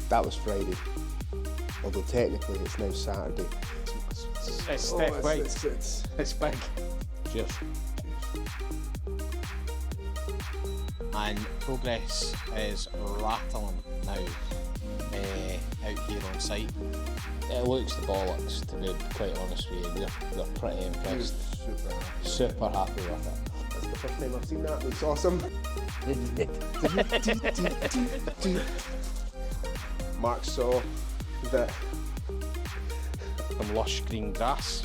That was Friday, although technically it's now Saturday. It's Steff White. It's big. Cheers. And progress is rattling now out here on site. It looks the bollocks, to be quite honest with you. We're pretty impressed. Super happy with it. That's the first time I've seen that. It's awesome. Mark saw that Some lush green grass.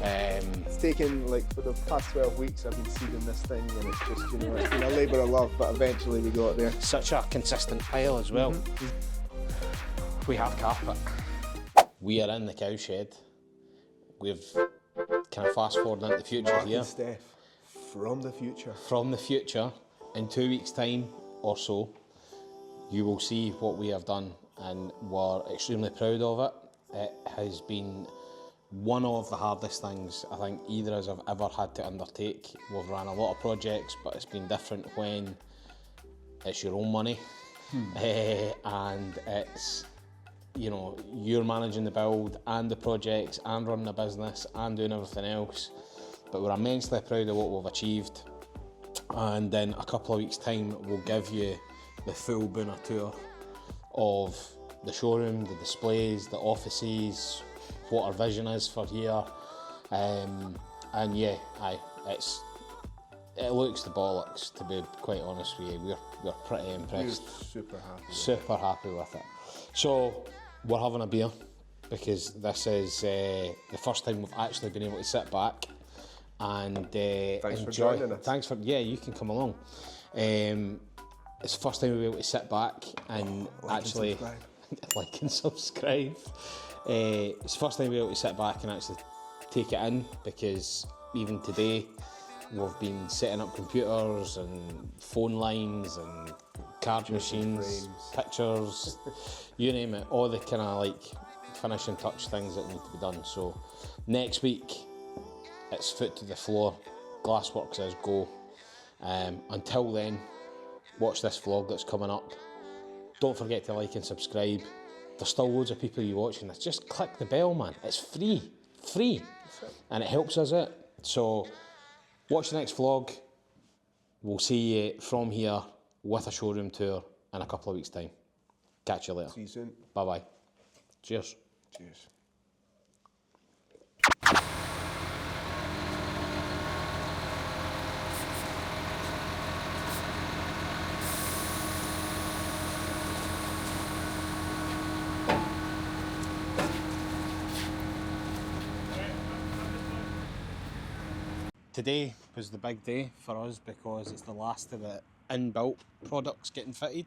it's taken, like, for the past 12 weeks I've been seeding this thing, and it's just, you know, it's been a labour of love, but eventually we got there. Such a consistent pile as well. We have carpet. We are in the cowshed. We've kind of fast forward into the future Mark here. and Steff, from the future. From the future, in 2 weeks' time or so, you will see what we have done, and we're extremely proud of it. It has been one of the hardest things I think either of us have ever had to undertake. We've ran a lot of projects, but it's been different when it's your own money and it's, you know, you're managing the build and the projects and running the business and doing everything else. But we're immensely proud of what we've achieved, and in a couple of weeks' time we'll give you the full Boona tour of the showroom, the displays, the offices, what our vision is for here, and yeah, it looks the bollocks, to be quite honest with you. We're pretty impressed. We're super happy with it. So we're having a beer because this is the first time we've actually been able to sit back and Thanks enjoy. for joining us. Thanks for, yeah, you can come along. It's the first time we'll be able to sit back and actually like and subscribe. It's the first time we'll be able to sit back and actually take it in, because even today we've been setting up computers and phone lines and card machines, pictures, you name it, all the kind of like finishing touch things that need to be done. So next week it's foot to the floor, Glassworks is go. Until then, watch this vlog that's coming up. Don't forget to like and subscribe. There's still loads of people you watching this. Just click the bell, man. It's free, and it helps us out. So watch the next vlog. We'll see you from here with a showroom tour in a couple of weeks' time. Catch you later. See you soon. Bye bye. Cheers. Cheers. Today was the big day for us because it's the last of the inbuilt products getting fitted,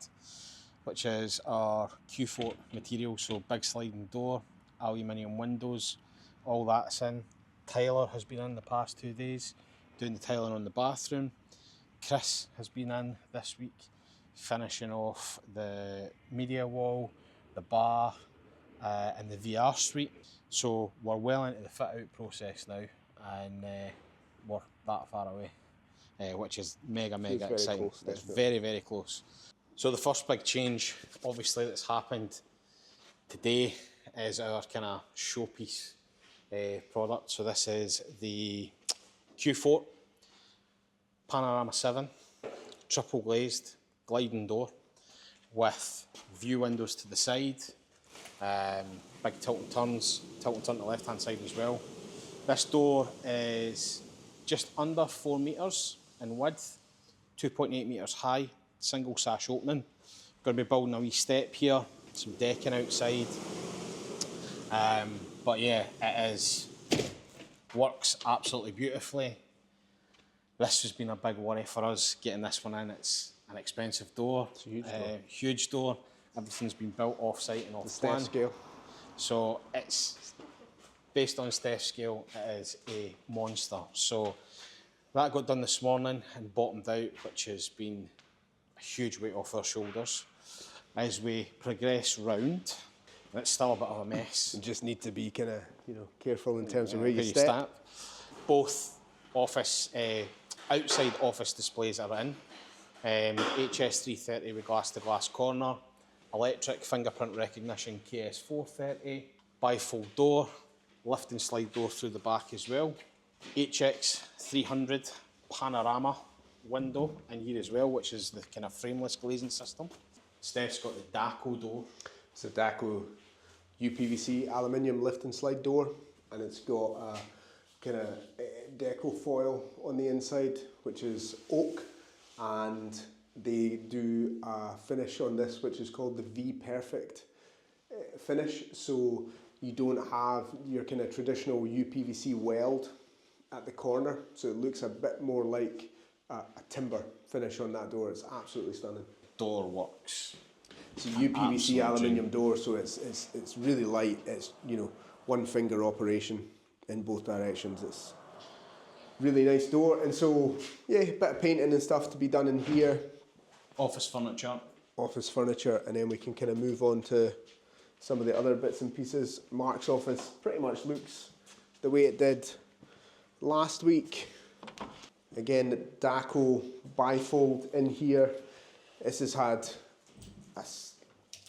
which is our Q4 material, so big sliding door, aluminium windows, all that's in. Tyler has been in the past 2 days doing the tiling on the bathroom. Chris has been in this week finishing off the media wall, the bar and the VR suite. So we're well into the fit out process now, and we're that far away, which is mega exciting. Close, it's very close. So the first big change, obviously, that's happened today is our kind of showpiece product. So this is the Q4 Panorama 7, triple glazed gliding door with view windows to the side, big tilt and turn to the left hand side as well. This door is just under 4 metres in width, 2.8 metres high, single sash opening. Going to be building a wee step here, some decking outside. But yeah, works absolutely beautifully. This has been a big worry for us, getting this one in. It's an expensive door. It's a huge door. Huge door. Everything's been built off-site and off-plan. Steff scale. So it's, based on Steff scale, it is a monster. So that got done this morning and bottomed out, which has been a huge weight off our shoulders. As we progress round, it's still a bit of a mess. You just need to be kind of, you know, careful in terms of where you step. Both office, outside office displays are in. HS330 with glass to glass corner, electric fingerprint recognition KS430, bifold door, lift and slide door through the back as well. HX 300 panorama window in here as well, which is the kind of frameless glazing system. Steff's got the Daco door. It's a Daco UPVC aluminium lift and slide door, and it's got a kind of deco foil on the inside, which is oak, and they do a finish on this which is called the V Perfect finish, so you don't have your kind of traditional UPVC weld at the corner, so it looks a bit more like a timber finish on that door. It's absolutely stunning. Door works. It's a UPVC aluminium door, so it's really light. It's, you know, one finger operation in both directions. It's really nice door, and so yeah, a bit of painting and stuff to be done in here. Office furniture. Office furniture, and then we can kind of move on to some of the other bits and pieces. Mark's office pretty much looks the way it did last week. Again, the Daco bifold in here. This has had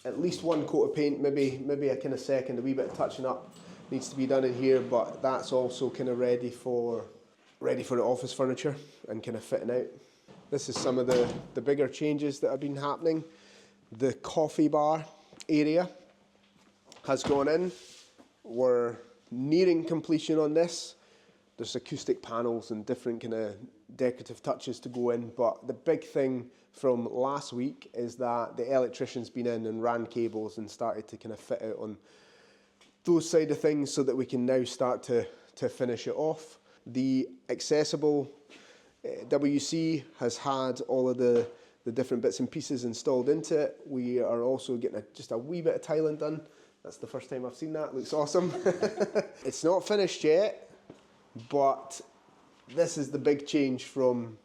at least one coat of paint, maybe a kind of second, a wee bit of touching up needs to be done in here, but that's also kind of ready for the office furniture and kind of fitting out. This is some of the bigger changes that have been happening. The coffee bar area has gone in. We're nearing completion on this. There's acoustic panels and different kind of decorative touches to go in, but the big thing from last week is that the electrician's been in and ran cables and started to kind of fit out on those side of things so that we can now start to finish it off. The accessible WC has had all of the different bits and pieces installed into it. We are also getting just a wee bit of tiling done. That's the first time I've seen that. Looks awesome. It's not finished yet, but this is the big change from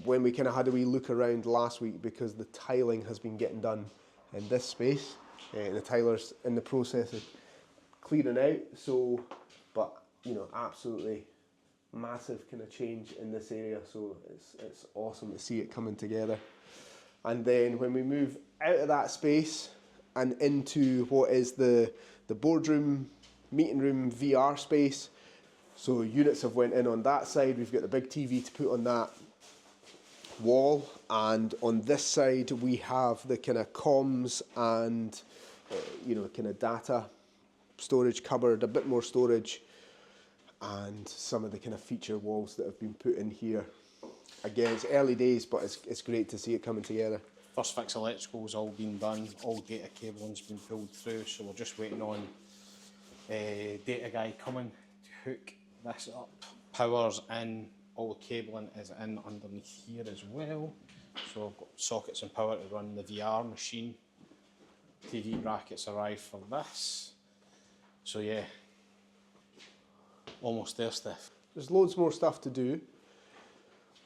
when we kind of had a wee look around last week, because the tiling has been getting done in this space. The tiler's in the process of clearing out. So, but you know, absolutely massive kind of change in this area. So it's awesome to see it coming together. And then when we move out of that space and into what is the boardroom, meeting room, VR space. So units have went in on that side. We've got the big TV to put on that wall, and on this side we have the kind of comms and you know, kind of data storage cupboard, a bit more storage, and some of the kind of feature walls that have been put in here. Again, it's early days, but it's great to see it coming together. First fix electrical's all been done, all data cabling's been pulled through, so we're just waiting on data guy coming to hook this up. Power's in, all the cabling is in underneath here as well. So I've got sockets and power to run the VR machine. TV brackets arrive for this. So yeah, almost there, Steph. There's loads more stuff to do,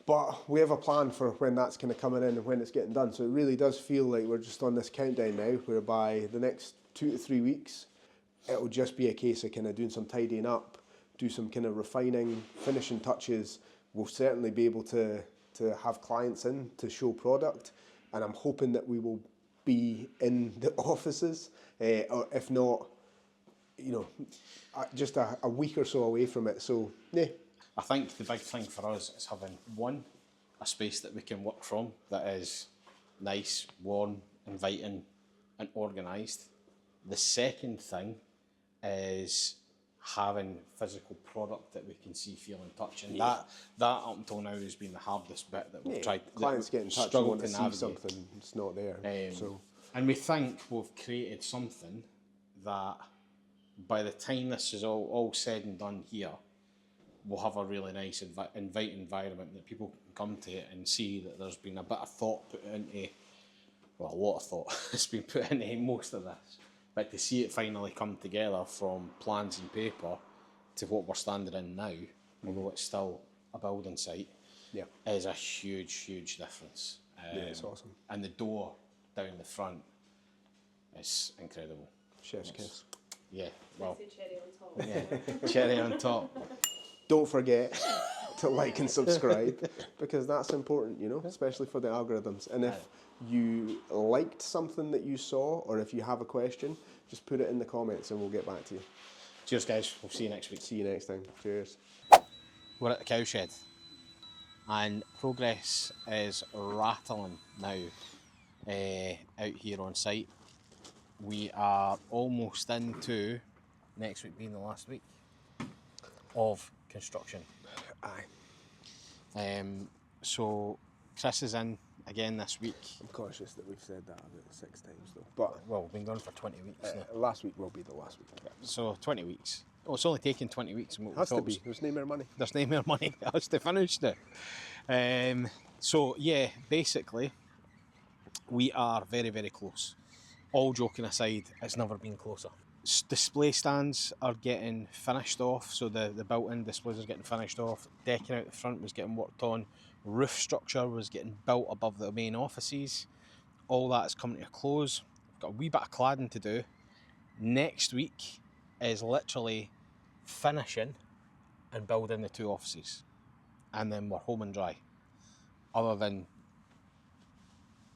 but we have a plan for when that's kind of coming in and when it's getting done. So it really does feel like we're just on this countdown now, whereby the next 2 to 3 weeks, it'll just be a case of kind of doing some tidying up, do some kind of refining, finishing touches. We'll certainly be able to have clients in to show product, and I'm hoping that we will be in the offices, or if not, you know, just a week or so away from it. So yeah. I think the big thing for us is having, one, a space that we can work from that is nice, warm, inviting and organised. The second thing is having physical product that we can see, feel and touch, and that up until now has been the hardest bit that we've tried. Clients get in touch and want to see something, it's not there. And we think we've created something that by the time this is all said and done here, we'll have a really nice inviting environment that people can come to it and see that there's been a bit of thought put into, well, a lot of thought has been put into most of this. But to see it finally come together from plans and paper to what we're standing in now, although it's still a building site, is a huge, huge difference. Yeah, it's awesome. And the door down the front is incredible. Chef's kiss. Yeah, well. Cherry on top. Yeah, cherry on top. Don't forget, to like and subscribe, because that's important, you know, especially for the algorithms. And if you liked something that you saw, or if you have a question, just put it in the comments and we'll get back to you. Cheers, guys. We'll see you next week. See you next time. Cheers. We're at the cowshed, and progress is rattling now out here on site. We are almost into next week being the last week of construction. Aye. So Chris is in again this week. I'm conscious that we've said that about 6 times though. But Well, we've been gone for 20 weeks now. last week will be the last week. So 20 weeks. Oh, it's only taken 20 weeks. And Has to be. There's no more money. There's no more money. It has to finish now. So yeah, basically, we are very, very close. All joking aside, it's never been closer. Display stands are getting finished off, so the built-in displays are getting finished off. Decking out the front was getting worked on. Roof structure was getting built above the main offices. All that is coming to a close. Got a wee bit of cladding to do. Next week is literally finishing and building the 2 offices, and then we're home and dry, other than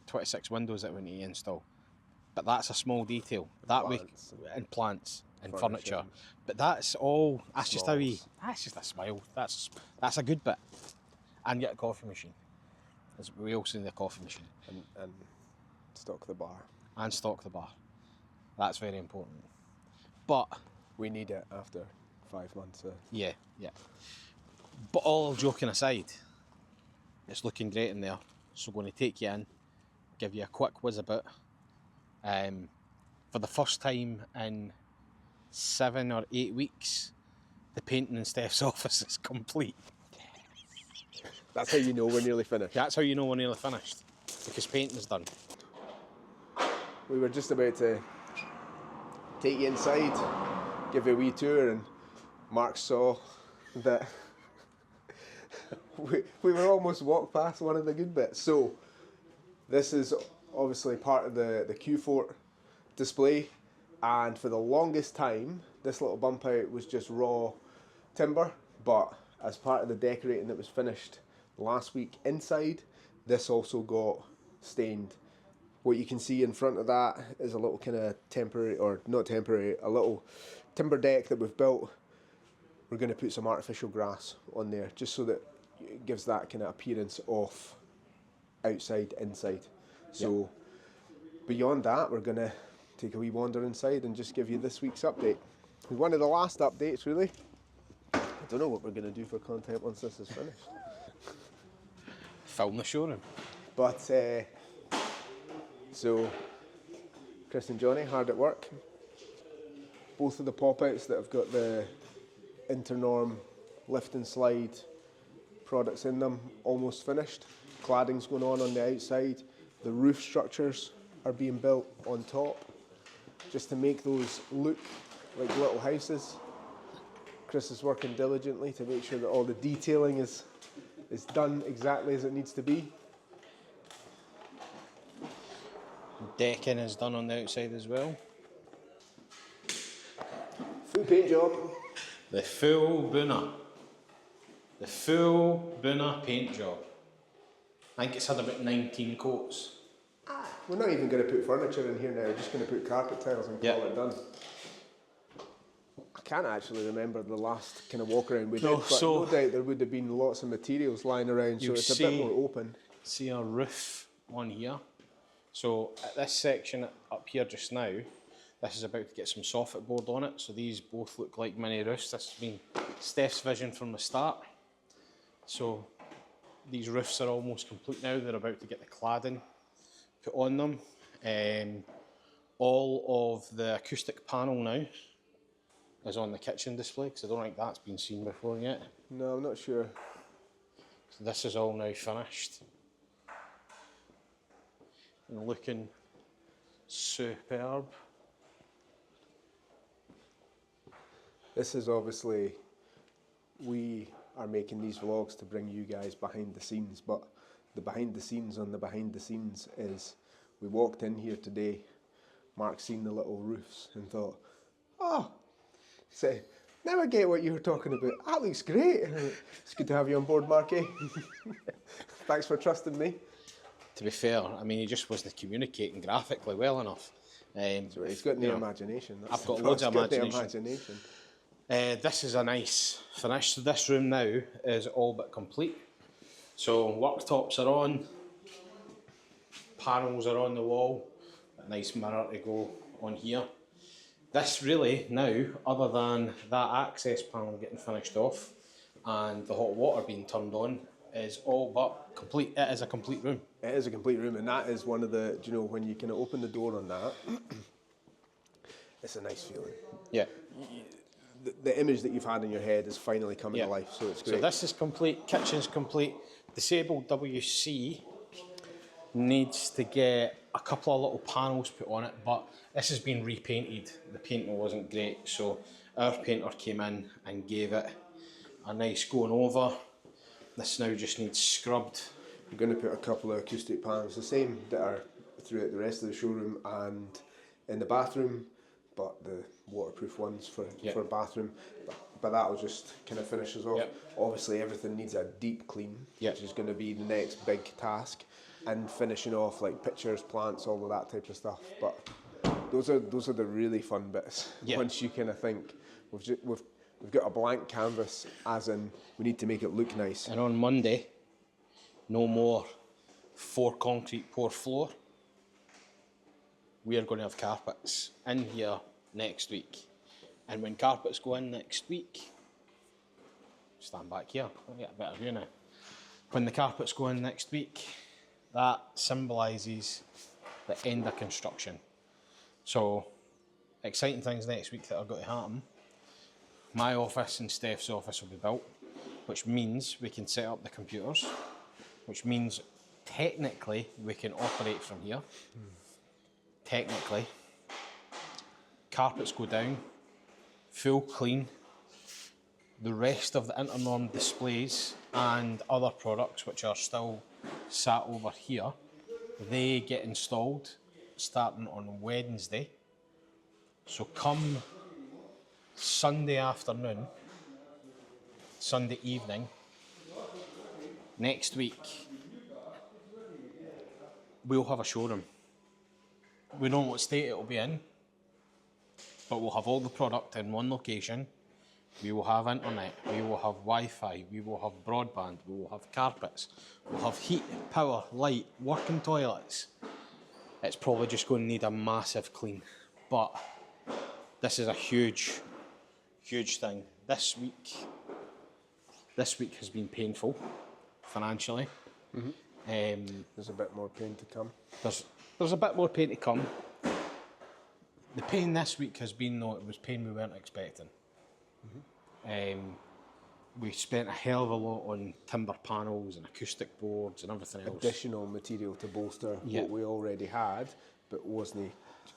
26 windows that we need to install. But that's a small detail. That week, and plants and furniture. But that's all. That's just how we. That's just a smile. That's a good bit. And get a coffee machine. We also need a coffee machine. And stock the bar. And stock the bar. That's very important. But We need it after 5 months. yeah. But all joking aside, it's looking great in there. So we're going to take you in, give you a quick whiz about. For the first time in 7 or 8 weeks, the painting in Steph's office is complete. That's how you know we're nearly finished. That's how you know we're nearly finished, because painting's done. We were just about to take you inside, give you a wee tour, and Mark saw that we were almost walked past one of the good bits. So this is obviously part of the Q4 display, and for the longest time this little bump out was just raw timber, but as part of the decorating that was finished last week inside, this also got stained. What you can see in front of that is a little kind of temporary, or not temporary, a little timber deck that we've built. We're going to put some artificial grass on there just so that it gives that kind of appearance of outside, inside. So beyond that, we're going to take a wee wander inside and just give you this week's update. One of the last updates, really. I don't know what we're going to do for content once this is finished. Film the showroom. But, so, Chris and Johnny, hard at work. Both of the pop-outs that have got the Internorm lift and slide products in them, almost finished. Cladding's going on the outside. The roof structures are being built on top, just to make those look like little houses. Chris is working diligently to make sure that all the detailing is done exactly as it needs to be. Decking is done on the outside as well. Full paint job. The full Boona. The full Boona paint job. I think it's had about 19 coats. We're not even going to put furniture in here now, we're just going to put carpet tiles and call it done. I can't actually remember the last kind of walk around we did, but no doubt there would have been lots of materials lying around, so it's a bit more open. See our roof on here. So at this section up here just now, this is about to get some soffit board on it, so these both look like mini roofs. This has been Steph's vision from the start. So these roofs are almost complete now, they're about to get the cladding put on them. All of the acoustic panel now is on the kitchen display, because I don't think that's been seen before yet. No, I'm not sure. So this is all now finished. And looking superb. This is obviously, we are making these vlogs to bring you guys behind the scenes, but the behind the scenes on the behind the scenes is, we walked in here today, Mark seen the little roofs and thought, oh, say, Now I get what you were talking about. That looks great. It's good to have you on board, Marky. Thanks for trusting me. To be fair, I mean, he just wasn't communicating graphically well enough. So he's got no imagination. I've got loads of imagination. imagination. This is a nice finish. So this room now is all but complete. So worktops are on, panels are on the wall, a nice mirror to go on here. This really now, other than that access panel getting finished off and the hot water being turned on, is all but complete. It is a complete room. It is a complete room, and that is one of the, do you know, when you can open the door on that, it's a nice feeling. Yeah. The image that you've had in your head is finally coming to life, so it's great. So this is complete, kitchen's complete. Disabled WC needs to get a couple of little panels put on it, but this has been repainted. The painting wasn't great, so our painter came in and gave it a nice going over. This now just needs scrubbed. I'm going to put a couple of acoustic panels, the same that are throughout the rest of the showroom and in the bathroom, but the waterproof ones for bathroom. But that'll just kind of finish us off. Obviously everything needs a deep clean, which is going to be the next big task, and finishing off like pictures, plants, all of that type of stuff. But those are the really fun bits. Once you kind of think we've got a blank canvas, as in we need to make it look nice. And on Monday, no more 4 concrete pour floor. We are going to have carpets in here next week. And when carpets go in next week, stand back here, I'll get a better view now. When the carpets go in next week, that symbolises the end of construction. So, exciting things next week that are going to happen. My office and Steph's office will be built, which means we can set up the computers, which means technically we can operate from here. Technically. Carpets go down, full clean. The rest of the Internorm displays and other products which are still sat over here, they get installed starting on Wednesday. So come Sunday afternoon, Sunday evening, next week, we'll have a showroom. We don't know what state it will be in, but we'll have all the product in one location. We will have internet, we will have Wi-Fi, we will have broadband, we will have carpets, we'll have heat, power, light, working toilets. It's probably just going to need a massive clean, but this is a huge, huge thing. This week has been painful financially. There's a bit more pain to come. There's a bit more pain to come. The pain this week has been, though, it was pain we weren't expecting. We spent a hell of a lot on timber panels and acoustic boards and everything else. Additional material to bolster what we already had, but wasn't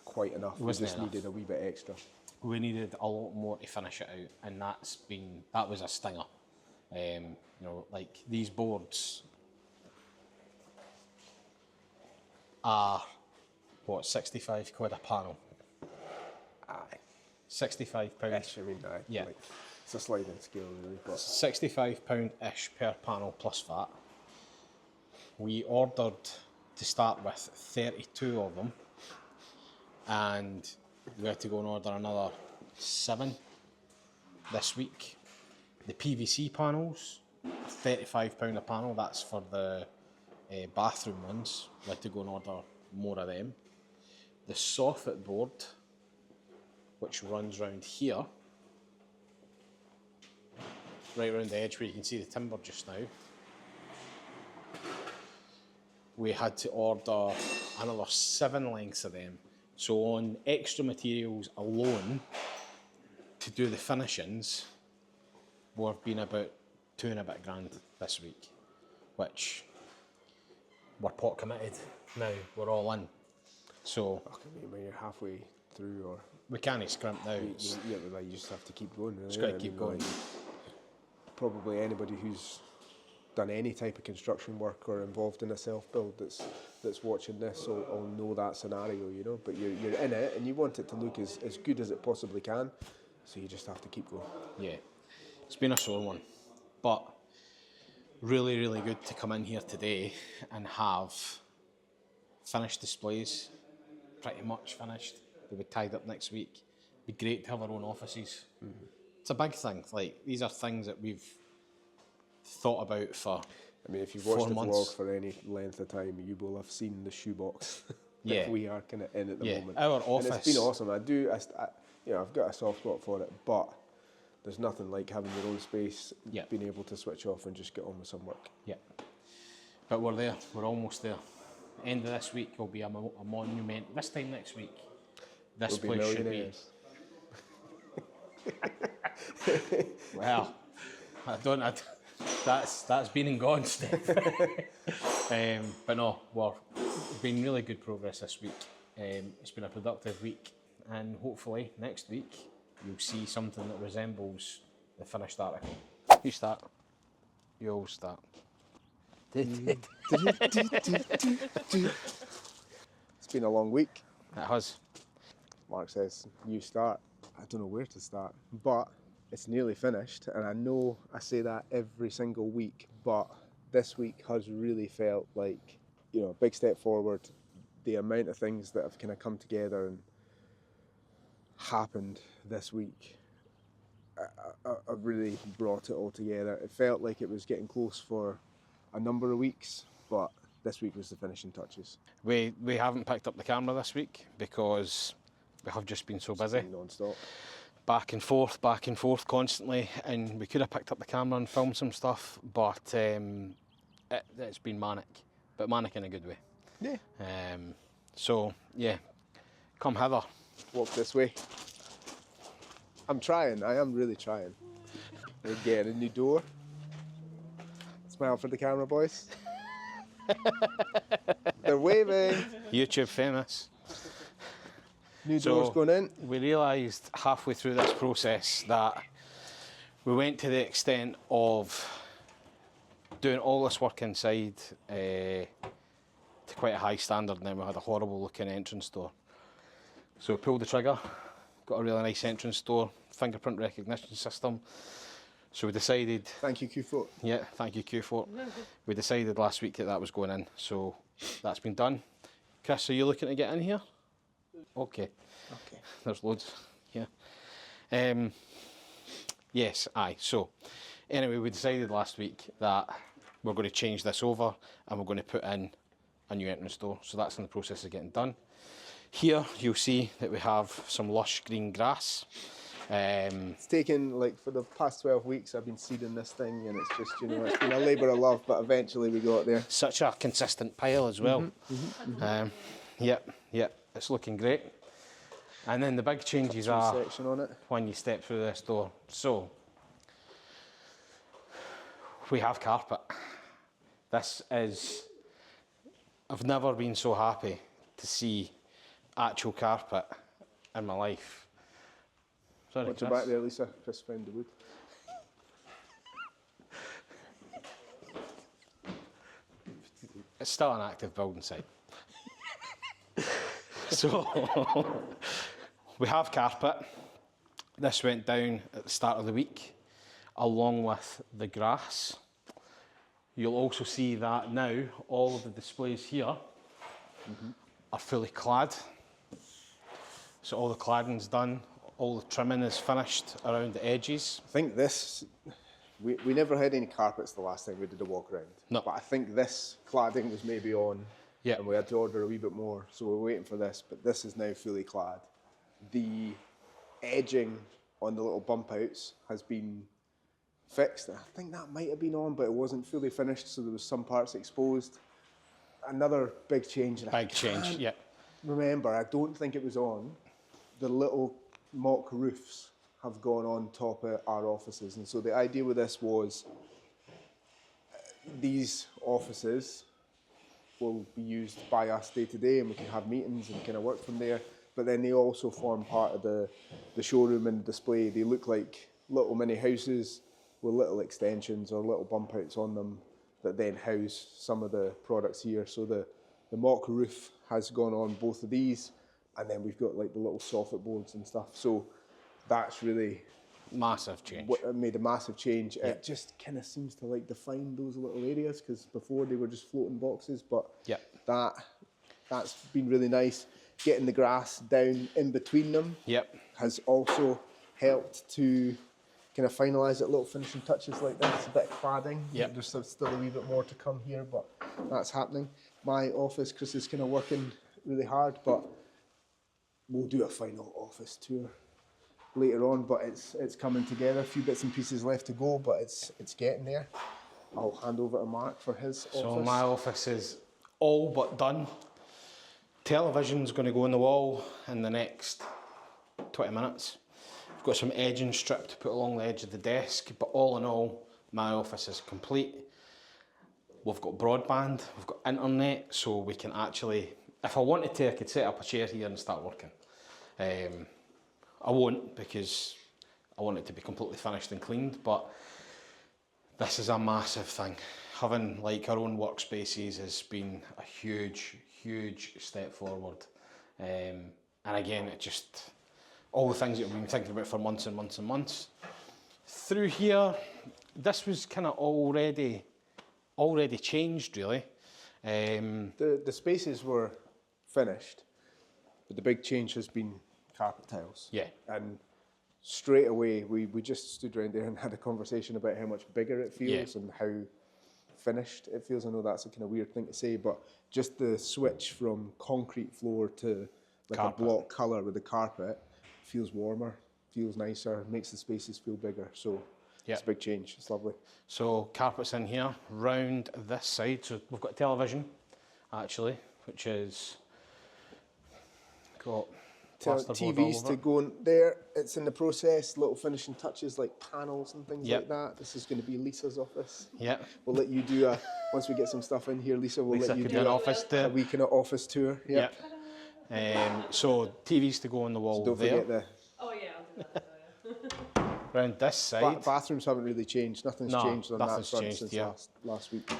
quite enough. We just needed a wee bit extra. We needed a lot more to finish it out, and that was a stinger. You know, like these boards are what, 65 quid a panel. Aye. £65. Ish, I mean, aye. Yeah. Like, it's a sliding scale, really. But £65-ish per panel plus VAT. We ordered to start with 32 of them, and we had to go and order another 7 this week. The PVC panels, £35 a panel. That's for the bathroom ones. We had to go and order more of them. The soffit board, which runs round here, right around the edge where you can see the timber just now. We had to order another 7 lengths of them. So on extra materials alone, to do the finishings, we've been about 2 and a bit grand this week, which we're pot committed now, we're all in. So when you're halfway through, or we can't scrimp now. you just have to keep going. Really. Just got to keep going. Like, probably anybody who's done any type of construction work or involved in a self-build that's watching this will know that scenario, you know. But you're in it and you want it to look as good as it possibly can. So you just have to keep going. Yeah, it's been a sore one, but really, really good to come in here today and have finished displays, pretty much finished. They'll be tied up next week. Be great to have our own offices. It's a big thing. Like, these are things that we've thought about for I mean, if you've watched the 4 months. vlog for any length of time, you will have seen the shoebox Yeah. that we are kind of in at the moment. Our office. And it's been awesome. I've got a soft spot for it, but there's nothing like having your own space, Yeah. being able to switch off and just get on with some work. Yeah. But we're there. We're almost there. End of this week will be a monument. This time next week, this We'll be place should be. millionaires. Well, that's been and gone, Steph. But no, we've been really good progress this week. It's been a productive week, and hopefully next week you'll see something that resembles the finished article. You start. You always start. It's been a long week. It has. Mark says, you start. I don't know where to start, but it's nearly finished. And I know I say that every single week, but this week has really felt like, a big step forward. The amount of things that have kind of come together and happened this week, I've really brought it all together. It felt like it was getting close for a number of weeks, but this week was the finishing touches. We haven't picked up the camera this week because we have just been so busy. It's been non-stop. Back and forth constantly, and we could have picked up the camera and filmed some stuff, but it's been manic, but manic in a good way. Yeah. So yeah, come hither. Walk this way. I'm trying. I am really trying. We're getting a new door. Smile for the camera, boys. They're waving. YouTube famous. New door's going in. We realised halfway through this process that we went to the extent of doing all this work inside to quite a high standard, and then we had a horrible looking entrance door. So we pulled the trigger, got a really nice entrance door, fingerprint recognition system. So we decided... Thank you, Q4. Yeah, thank you, Q4. We decided last week that was going in, so that's been done. Chris, are you looking to get in here? Okay. There's loads. Yeah. Yes, aye. So, anyway, we decided last week that we're going to change this over and we're going to put in a new entrance door. So that's in the process of getting done. Here, you'll see that we have some lush green grass. It's taken, for the past 12 weeks, I've been seeding this thing, and it's just, it's been a labour of love, but eventually we got there. Such a consistent pile as well. Yep, it's looking great. And then the big changes are Section on it. when you step through this door. So, we have carpet. This is, I've never been so happy to see actual carpet in my life. Sorry, Watch Chris. your back there, Lisa. Chris found the wood. It's still an active building site. So, we have carpet. This went down at the start of the week, along with the grass. You'll also see that now all of the displays here are fully clad. So all the cladding's done, all the trimming is finished around the edges. I think this, we never had any carpets the last time we did a walk around. No. But I think this cladding was maybe on, Yeah. and we had to order a wee bit more, so we're waiting for this, but this is now fully clad. The edging on the little bump outs has been fixed. I think that might have been on, but it wasn't fully finished, so there was some parts exposed. Another big change. Big change, yeah. Remember, I don't think it was on. The little mock roofs have gone on top of our offices, and so the idea with this was these offices will be used by us day to day, and we can have meetings and kind of work from there. But then they also form part of the showroom and the display. They look like little mini houses with little extensions or little bump outs on them that then house some of the products here. So the mock roof has gone on both of these, and then we've got like the little soffit boards and stuff. So that's really Massive change. what made a massive change. It just kind of seems to like define those little areas, because before they were just floating boxes, but that's been really nice. Getting the grass down in between them has also helped to kind of finalise it. Little finishing touches like this, a bit of cladding. There's still a wee bit more to come here, but that's happening. My office, Chris is kind of working really hard, but we'll do a final office tour later on, but it's coming together. A few bits and pieces left to go, but it's getting there. I'll hand over to Mark for his office. So my office is all but done. Television's going to go on the wall in the next 20 minutes. I've got some edging strip to put along the edge of the desk, but all in all, my office is complete. We've got broadband, we've got internet, so we can actually, if I wanted to, I could set up a chair here and start working. I won't, because I want it to be completely finished and cleaned, but this is a massive thing. Having like our own workspaces has been a huge step forward. And again, it just, all the things that we've been thinking about for months and months and months. Through here, this was kind of already changed, really. The spaces were finished, but the big change has been carpet tiles. Yeah. And straight away, we just stood around there and had a conversation about how much bigger it feels and how finished it feels. I know that's a kind of weird thing to say, but just the switch from concrete floor to like carpet. A block colour with the carpet feels warmer, feels nicer, makes the spaces feel bigger. So it's a big change. It's lovely. So carpet's in here, round this side. So we've got a television, actually, which is got TVs to go in there. It's in the process. Little finishing touches like panels and things like that. This is going to be Lisa's office. We'll let you do once we get some stuff in here, Lisa. We'll let you do a wee kind of office tour. So TVs to go on the wall. So don't forget Oh yeah, I'll do that. Round this side. Bathrooms haven't really changed. Nothing's changed on that front since last week.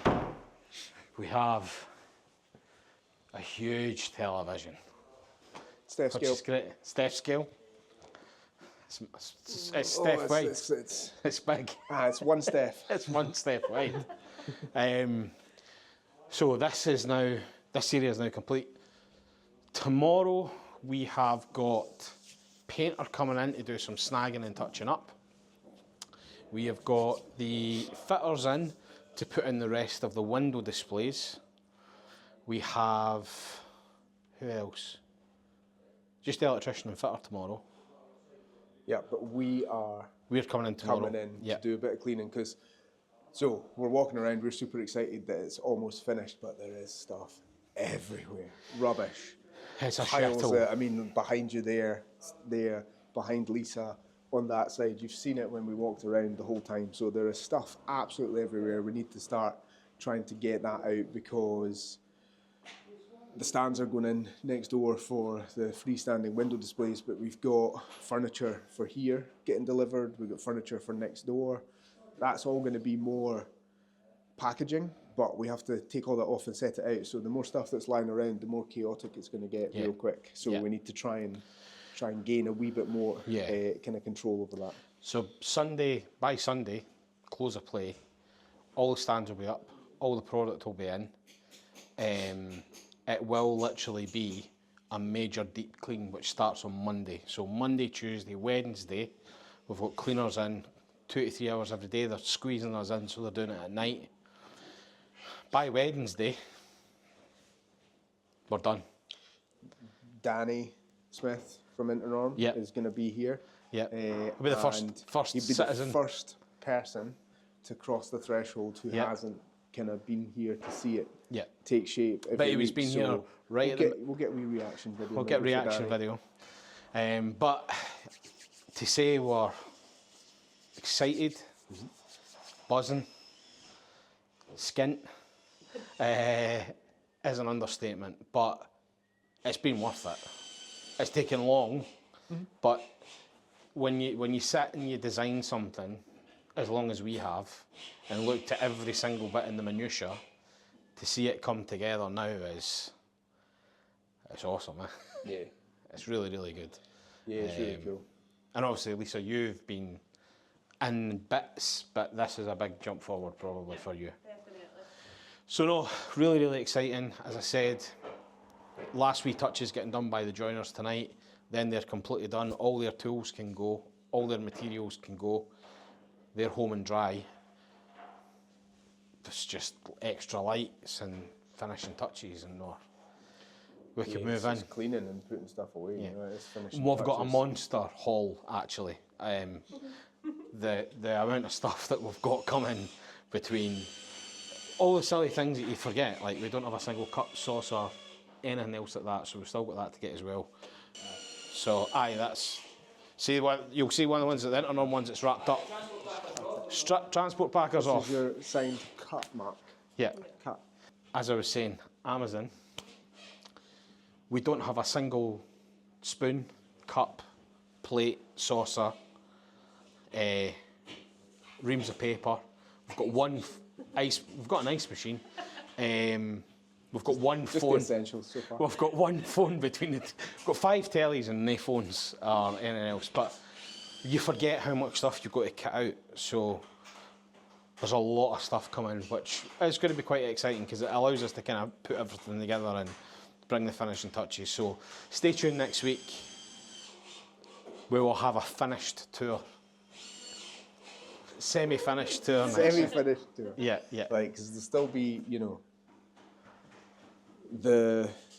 We have a huge television. Steff scale. Which is great. Steff scale. It's Steff wide. It's big. It's one Steff. It's one Steff wide. So this area is now complete. Tomorrow we have got painter coming in to do some snagging and touching up. We have got the fitters in to put in the rest of the window displays. We have, who else? Just the electrician and fitter tomorrow. Yeah, but we're coming in tomorrow. To do a bit of cleaning, because so we're walking around, we're super excited that it's almost finished, but there is stuff everywhere. Rubbish. It's a tiles, I mean, behind you there, behind Lisa, on that side. You've seen it when we walked around the whole time. So there is stuff absolutely everywhere. We need to start trying to get that out, because the stands are going in next door for the freestanding window displays, but we've got furniture for here getting delivered. We've got furniture for next door. That's all going to be more packaging, but we have to take all that off and set it out. So the more stuff that's lying around, the more chaotic it's going to get real quick. So we need to try and gain a wee bit more kind of control over that. So by Sunday, close of play, all the stands will be up, all the product will be in. It will literally be a major deep clean, which starts on Monday. So Monday, Tuesday, Wednesday, we've got cleaners in 2 to 3 hours every day. They're squeezing us in, so they're doing it at night. By Wednesday, we're done. Danny Smith from Internorm is going to be here. He'll be the first citizen. The first person to cross the threshold who hasn't kind of been here to see it take shape. But he's been here right we'll get wee reaction video. We'll get reaction video. But to say we're excited, buzzing, skint, is an understatement, but it's been worth it. It's taken long, but when you sit and you design something, as long as we have, and looked at every single bit in the minutiae, to see it come together now it's awesome, eh? Yeah. It's really, really good. Yeah, it's really cool. And obviously, Lisa, you've been in bits, but this is a big jump forward probably for you. Definitely. So no, really, really exciting. As I said, last wee touches getting done by the joiners tonight, then they're completely done. All their tools can go, all their materials can go. They're home and dry. It's just extra lights and finishing touches, and no, we can move in. It's cleaning and putting stuff away. Yeah. You know, it's finishing We've got a touches. monster haul actually. The amount of stuff that we've got coming between all the silly things that you forget, like we don't have a single cup, saucer, anything else like that, so we've still got that to get as well. So aye, that's you'll see one of the ones at the Internorm ones that's wrapped up. Transport packers This off. is your signed cut mark. Yeah. Cut. As I was saying, Amazon. We don't have a single spoon, cup, plate, saucer, reams of paper. We've got one ice. We've got an ice machine. We've got one Just phone. the essentials so far. We've got one phone between it. We've got 5 tellies and no phones or anything else. But you forget how much stuff you've got to cut out. So there's a lot of stuff coming, which is going to be quite exciting because it allows us to kind of put everything together and bring the finishing touches. So stay tuned next week. We will have a finished tour. Semi-finished tour. next week. Semi-finished tour. Yeah, yeah. Like, because there'll still be, you know,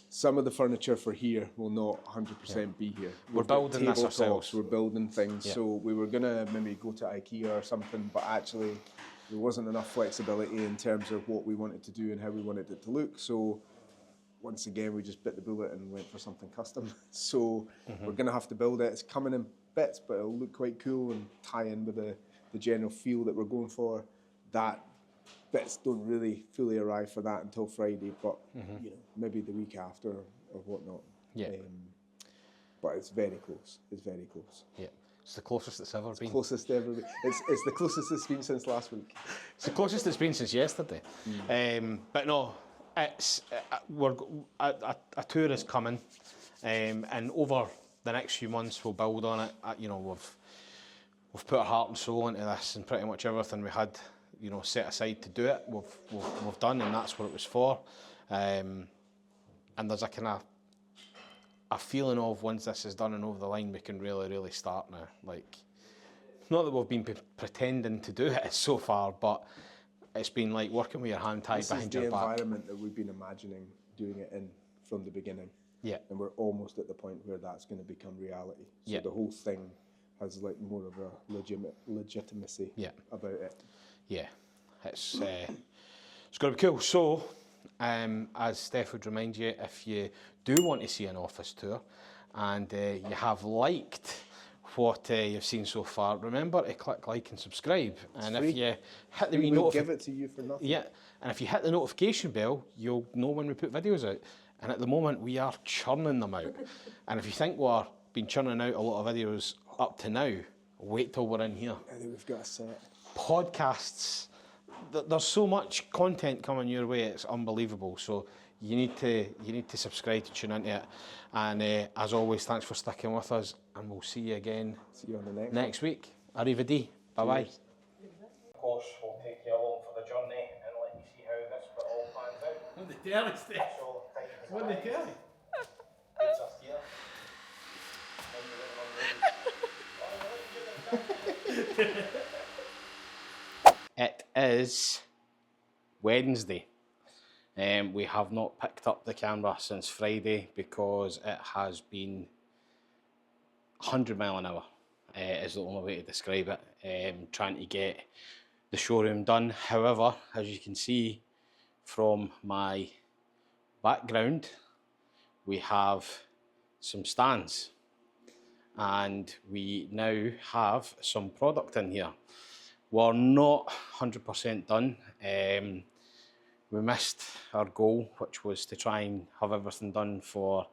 some of the furniture for here will not 100% be here. We're building this tabletops, ourselves. We're building things. Yeah. So we were gonna maybe go to IKEA or something, but actually there wasn't enough flexibility in terms of what we wanted to do and how we wanted it to look. So once again, we just bit the bullet and went for something custom. So we're gonna have to build it. It's coming in bits, but it'll look quite cool and tie in with the general feel that we're going for. That bits don't really fully arrive for that until Friday, but you know, maybe the week after or whatnot. Yeah. But it's very close. It's very close. Yeah. It's the closest it's ever been. Closest ever. It's the closest it's been since last week. It's the closest it's been since yesterday. But no, it's a tour is coming, and over the next few months we'll build on it. You know, we've put our heart and soul into this, and pretty much everything we had, you know, set aside to do it, we've done, and that's what it was for. And there's a kind of a feeling of once this is done and over the line, we can really, really start now. Like, not that we've been pretending to do it so far, but it's been like working with your hand tied behind your back. This is the environment that we've been imagining doing it in from the beginning. Yeah. And we're almost at the point where that's going to become reality. So Yeah. the whole thing has like more of a legitimacy about it. Yeah, it's going to be cool. So, as Steph would remind you, if you do want to see an office tour and you have liked what you've seen so far, remember to click like and subscribe. And free. if you hit the We'll give it to you for nothing. yeah, and if you hit the notification bell, you'll know when we put videos out. And at the moment, we are churning them out. And if you think we've been churning out a lot of videos up to now, wait till we're in here. I think we've got a set. Podcasts, there's so much content coming your way, it's unbelievable. So you need to subscribe to tune into it. And as always, thanks for sticking with us, and we'll see you again See you on the next week. Arrivederci. Bye bye. Cheers. Of course, we'll take you along for the journey and let you see how this all pans out. What the telly, Steph? So, What the telly? It's us here. It is Wednesday. We have not picked up the camera since Friday because it has been 100 mile an hour is the only way to describe it. Trying to get the showroom done. However, as you can see from my background, we have some stands and we now have some product in here. We're not 100% done. We missed our goal, which was to try and have everything done for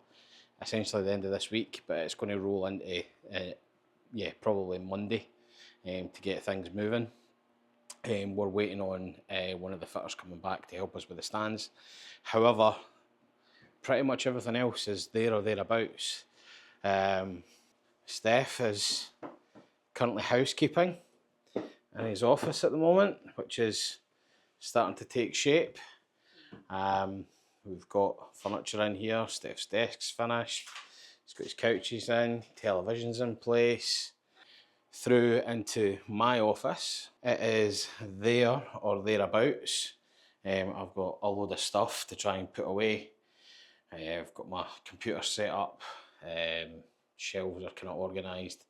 essentially the end of this week, but it's going to roll into probably Monday to get things moving. We're waiting on one of the fitters coming back to help us with the stands. However, pretty much everything else is there or thereabouts. Steph is currently housekeeping in his office at the moment, which is starting to take shape. We've got furniture in here, Steph's desk's finished, he's got his couches in, television's in place. Through into my office, it is there or thereabouts. I've got a load of stuff to try and put away. I've got my computer set up, shelves are kind of organised.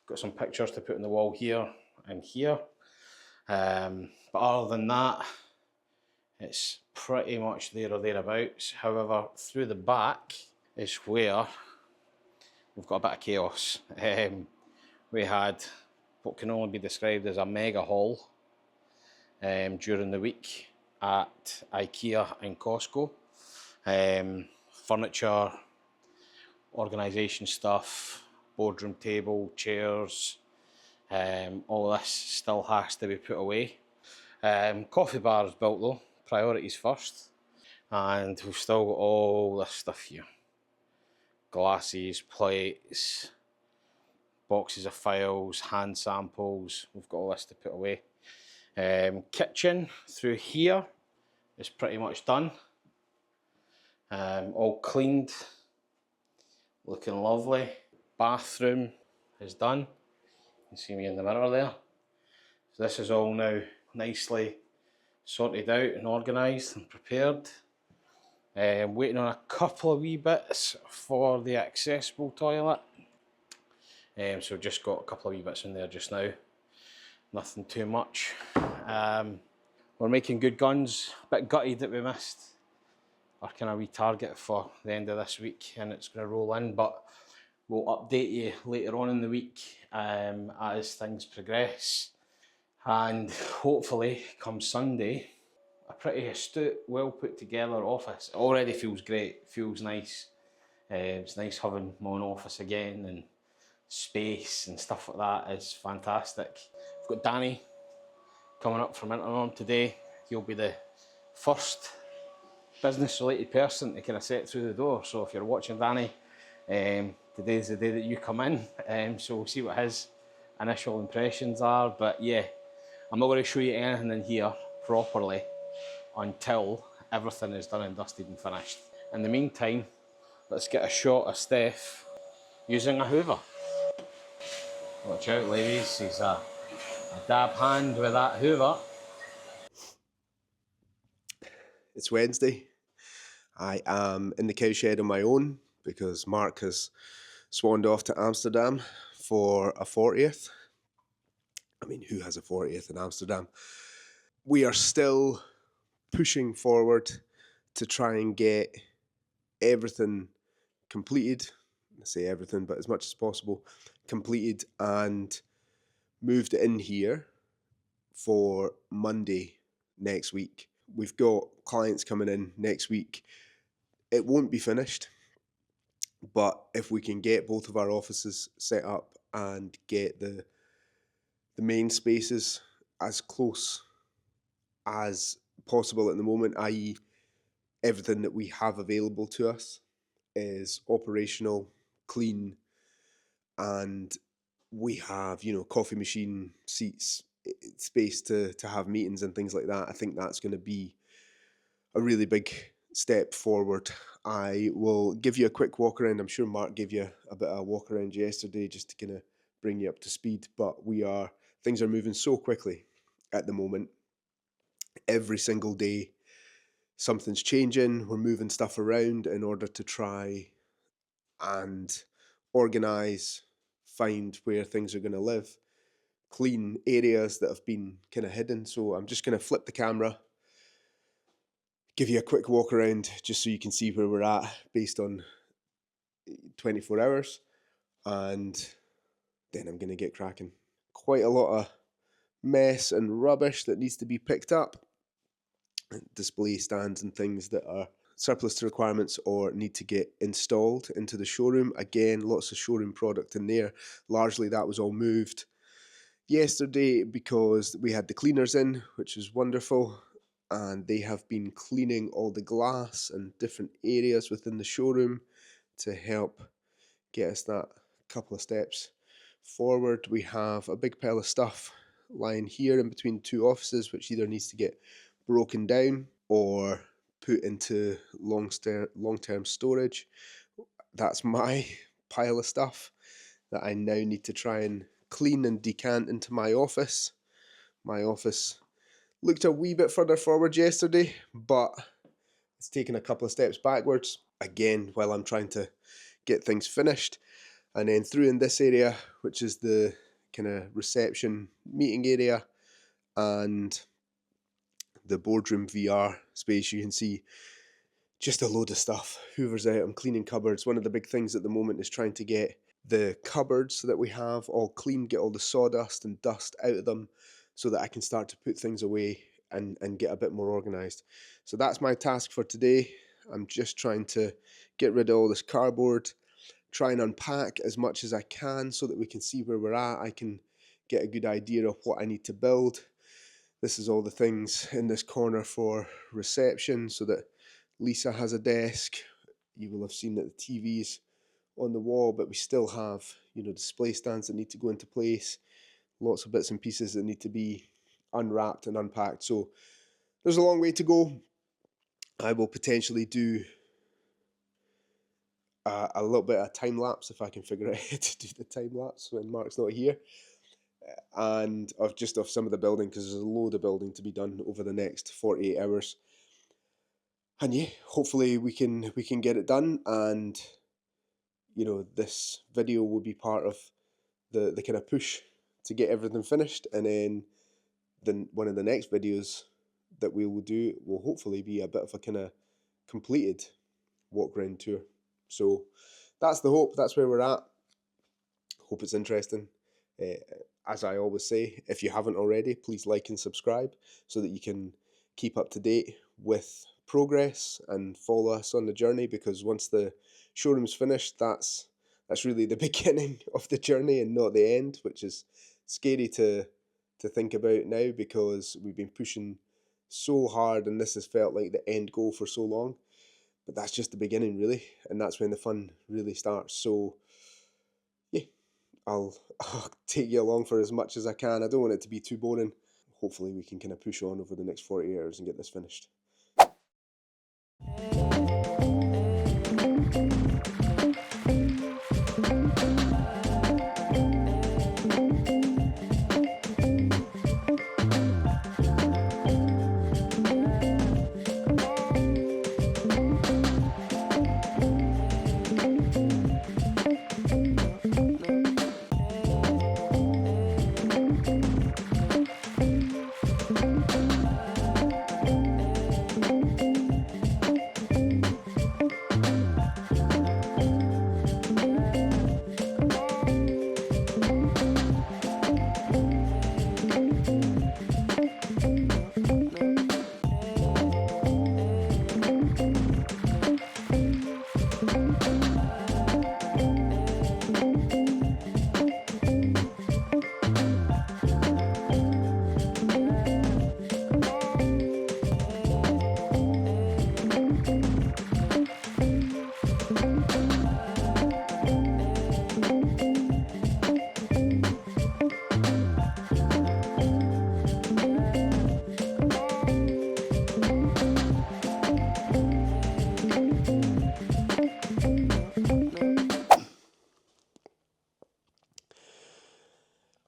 Got some pictures to put on the wall here and here. But other than that, it's pretty much there or thereabouts. However, through the back is where we've got a bit of chaos. We had what can only be described as a mega haul during the week at IKEA and Costco. Furniture, organisation stuff, boardroom table, chairs, all this still has to be put away. Coffee bar is built though, priorities first. And we've still got all this stuff here. Glasses, plates, boxes of files, hand samples, we've got all this to put away. Kitchen through here is pretty much done. All cleaned, looking lovely. Bathroom is done. You can see me in the mirror there. So this is all now nicely sorted out and organised and prepared. Waiting on a couple of wee bits for the accessible toilet. So just got a couple of wee bits in there just now. Nothing too much. We're making good guns. A bit gutted that we missed our kind of wee target for the end of this week, and it's going to roll in, but we'll update you later on in the week as things progress. And hopefully come Sunday, a pretty astute, well put together office. It already feels great, feels nice. It's nice having my own office again, and space and stuff like that is fantastic. We've got Danny coming up from Internorm today. He'll be the first business related person to kind of set through the door. So if you're watching Danny, today's the day that you come in. So we'll see what his initial impressions are. But yeah, I'm not going to show you anything in here properly until everything is done and dusted and finished. In the meantime, let's get a shot of Steph using a hoover. Watch out, ladies, he's a dab hand with that hoover. It's Wednesday. I am in the cowshed on my own because Mark has swanned off to Amsterdam for a 40th. I mean, who has a 40th in Amsterdam? We are still pushing forward to try and get everything completed. I say everything, but as much as possible completed and moved in here for Monday next week. We've got clients coming in next week. It won't be finished, but if we can get both of our offices set up and get the main spaces as close as possible at the moment, i.e. everything that we have available to us is operational, clean, and we have, coffee machine, seats, space to have meetings and things like that. I think that's going to be a really big step forward. I will give you a quick walk around. I'm sure Mark gave you a bit of a walk around yesterday just to kind of bring you up to speed, but things are moving so quickly at the moment. Every single day something's changing. We're moving stuff around in order to try and organise, find where things are going to live, clean areas that have been kind of hidden. So I'm just going to flip the camera, give you a quick walk around just so you can see where we're at based on 24 hours, and then I'm going to get cracking. Quite a lot of mess and rubbish that needs to be picked up, display stands and things that are surplus to requirements or need to get installed into the showroom. Again, lots of showroom product in there. Largely that was all moved yesterday because we had the cleaners in, which was wonderful, and they have been cleaning all the glass and different areas within the showroom to help get us that couple of steps Forward we have a big pile of stuff lying here in between two offices, which either needs to get broken down or put into long-term storage. That's my pile of stuff that I now need to try and clean and decant into my office. My office looked a wee bit further forward yesterday, but it's taken a couple of steps backwards again while I'm trying to get things finished. And then through in this area, which is the kind of reception meeting area and the boardroom VR space, you can see just a load of stuff. Hoover's out, I'm cleaning cupboards. One of the big things at the moment is trying to get the cupboards that we have all clean, get all the sawdust and dust out of them so that I can start to put things away and get a bit more organised. So that's my task for today. I'm just trying to get rid of all this cardboard, try and unpack as much as I can so that we can see where we're at. I can get a good idea of what I need to build. This is all the things in this corner for reception so that Lisa has a desk. You will have seen that the TV's on the wall, but we still have, you know, display stands that need to go into place. Lots of bits and pieces that need to be unwrapped and unpacked. So there's a long way to go. I will potentially do a little bit of time lapse if I can figure out how to do the time lapse when Mark's not here, and of some of the building, because there's a load of building to be done over the next 48 hours. And yeah, hopefully we can get it done, and you know, this video will be part of the kind of push to get everything finished, and then one of the next videos that we will do will hopefully be a bit of a kind of completed walk around tour. So that's the hope, that's where we're at. Hope it's interesting. As I always say, if you haven't already, please like and subscribe so that you can keep up to date with progress and follow us on the journey, because once the showroom's finished, that's really the beginning of the journey and not the end, which is scary to think about now, because we've been pushing so hard and this has felt like the end goal for so long. But that's just the beginning, really, and that's when the fun really starts. So yeah, I'll take you along for as much as I can. I don't want it to be too boring. Hopefully we can kind of push on over the next 40 hours and get this finished.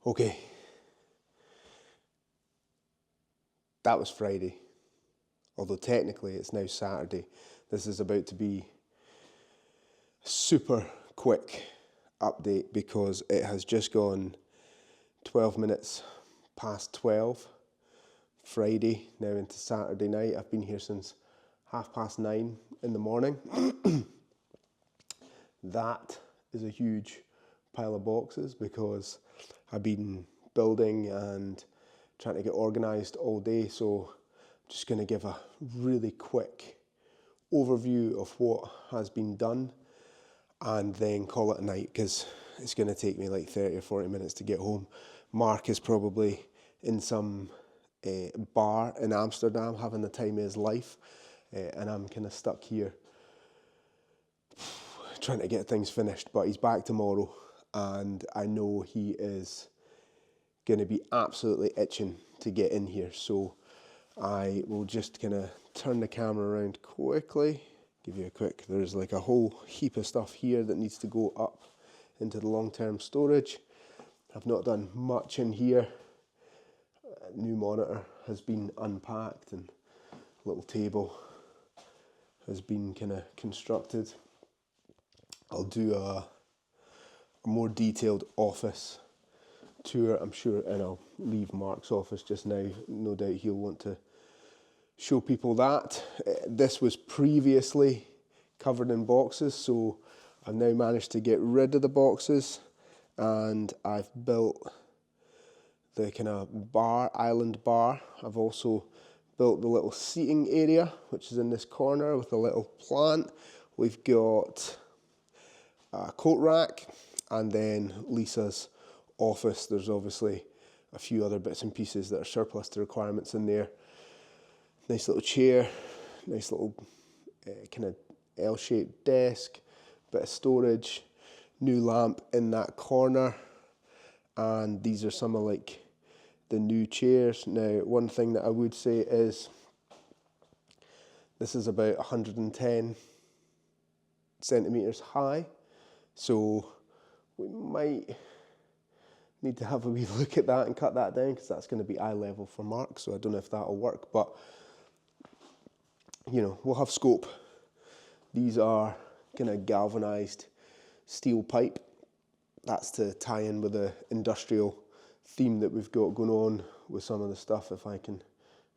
Okay, that was Friday, although technically it's now Saturday. This is about to be a super quick update because it has just gone 12 minutes past 12, Friday, now into Saturday night. I've been here since 9:30 in the morning. That is a huge pile of boxes because I've been building and trying to get organised all day, so I'm just going to give a really quick overview of what has been done and then call it a night, because it's going to take me like 30 or 40 minutes to get home. Mark is probably in some bar in Amsterdam having the time of his life, and I'm kind of stuck here trying to get things finished, but he's back tomorrow and I know he is going to be absolutely itching to get in here. So I will just kind of turn the camera around quickly, give you a quick, there's like a whole heap of stuff here that needs to go up into the long-term storage. I've not done much in here. A new monitor has been unpacked and a little table has been kind of constructed. I'll do a more detailed office tour, I'm sure, and I'll leave Mark's office just now. No doubt he'll want to show people that. This was previously covered in boxes, so I've now managed to get rid of the boxes, and I've built the kind of bar, island bar. I've also built the little seating area, which is in this corner with a little plant. We've got a coat rack, and then Lisa's office. There's obviously a few other bits and pieces that are surplus to requirements in there. Nice little chair, nice little kind of L-shaped desk, bit of storage, new lamp in that corner, and these are some of like the new chairs. Now, one thing that I would say is this is about 110 centimeters high, so we might need to have a wee look at that and cut that down, because that's going to be eye level for Mark, so I don't know if that'll work, but you know, we'll have scope. These are kind of galvanized steel pipe. That's to tie in with the industrial theme that we've got going on with some of the stuff, if I can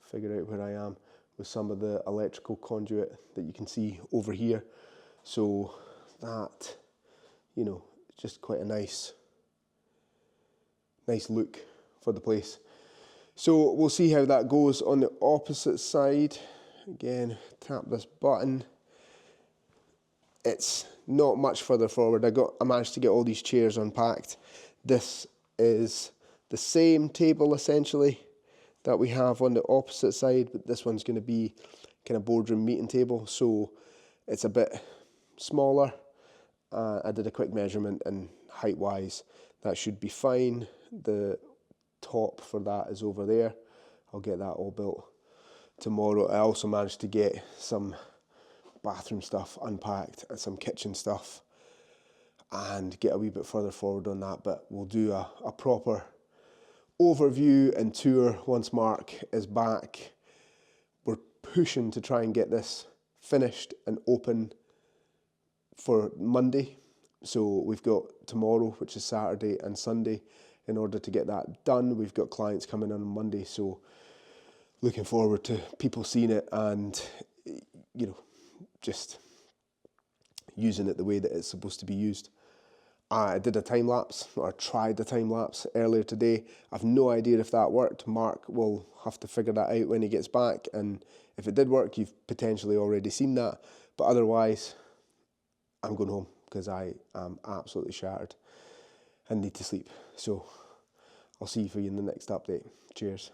figure out where I am, with some of the electrical conduit that you can see over here. So that, you know, it's just quite a nice look for the place. So we'll see how that goes on the opposite side. Again, tap this button. It's not much further forward. I managed to get all these chairs unpacked. This is the same table essentially that we have on the opposite side, but this one's going to be kind of boardroom meeting table, so it's a bit smaller. I did a quick measurement, and height wise that should be fine. The top for that is over there. I'll get that all built tomorrow. I also managed to get some bathroom stuff unpacked and some kitchen stuff, and get a wee bit further forward on that, but we'll do a proper overview and tour once Mark is back. We're pushing to try and get this finished and open for Monday, so we've got tomorrow, which is Saturday, and Sunday in order to get that done. We've got clients coming on Monday, so looking forward to people seeing it and, you know, just using it the way that it's supposed to be used. I did a time lapse, or tried a time lapse earlier today. I've no idea if that worked. Mark will have to figure that out when he gets back, and if it did work, you've potentially already seen that, but otherwise I'm going home because I am absolutely shattered and need to sleep. So I'll see you for you in the next update. Cheers.